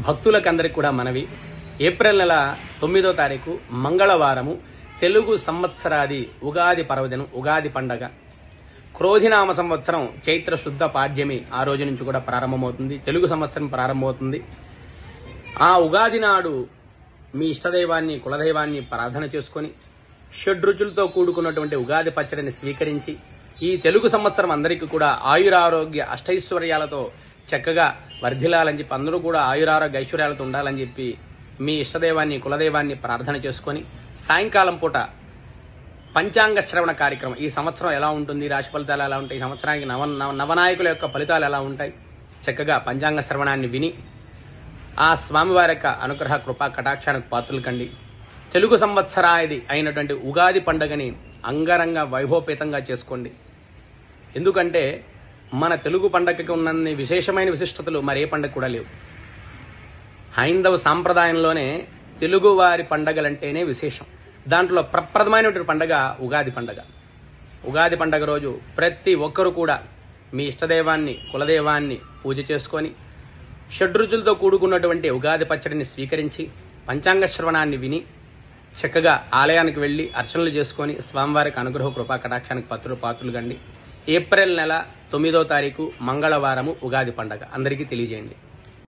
భక్తులకందరికి కూడా మనవి, ఏప్రిల్ నెల 9వ తారీఖు మంగళవారము తెలుగు సంవత్సరాది ఉగాది పర్వదినం, ఉగాది పండగ. క్రోధినామ సంవత్సరం చైత్ర శుద్ధ పాడ్యమి ఆ రోజు నుంచి కూడా ప్రారంభమవుతుంది. తెలుగు సంవత్సరం ప్రారంభమవుతుంది. ఆ ఉగాది నాడు మీ ఇష్టదైవాన్ని, కులదైవాన్ని ప్రార్థన చేసుకుని షడ్రుచులతో కూడుకున్నటువంటి ఉగాది పచ్చడిని స్వీకరించి ఈ తెలుగు సంవత్సరం అందరికీ కూడా ఆయురారోగ్య అష్టైశ్వర్యాలతో చక్కగా వర్ధిల్లాలని చెప్పి, అందరూ కూడా ఆయురారోగ్య ఐశ్వర్యాలతో ఉండాలని చెప్పి మీ ఇష్టదైవాన్ని, కులదైవాన్ని ప్రార్థన చేసుకుని సాయంకాలం పూట పంచాంగ శ్రవణ కార్యక్రమం, ఈ సంవత్సరం ఎలా ఉంటుంది, రాశి ఫలితాలు ఎలా ఉంటాయి, ఈ సంవత్సరానికి నవనాయకుల యొక్క ఫలితాలు ఎలా ఉంటాయి, చక్కగా పంచాంగ శ్రవణాన్ని విని ఆ స్వామివారి యొక్క అనుగ్రహ కృపా కటాక్షానికి పాత్రలు కండి. తెలుగు సంవత్సరాది అయినటువంటి ఉగాది పండుగని అంగరంగ వైభవపేతంగా చేసుకోండి. ఎందుకంటే మన తెలుగు పండగకి ఉన్నన్ని విశేషమైన విశిష్టతలు మరే పండగ కూడా లేవు. హైందవ సాంప్రదాయంలోనే తెలుగు వారి పండగలంటేనే విశేషం. దాంట్లో ప్రప్రథమైనటువంటి పండగ ఉగాది పండగ. ఉగాది పండగ రోజు ప్రతి ఒక్కరూ కూడా మీ ఇష్టదైవాన్ని, కులదైవాన్ని పూజ చేసుకొని షడ్రుచులతో కూడుకున్నటువంటి ఉగాది పచ్చడిని స్వీకరించి పంచాంగ శ్రవణాన్ని విని చక్కగా ఆలయానికి వెళ్లి అర్చనలు చేసుకుని స్వామివారికి అనుగ్రహ కృపా కటాక్షానికి పాత్రలు కండి. ఏప్రిల్ నెల 9వ తారీఖు మంగళవారము ఉగాది పండగ అందరికీ తెలియజేయండి.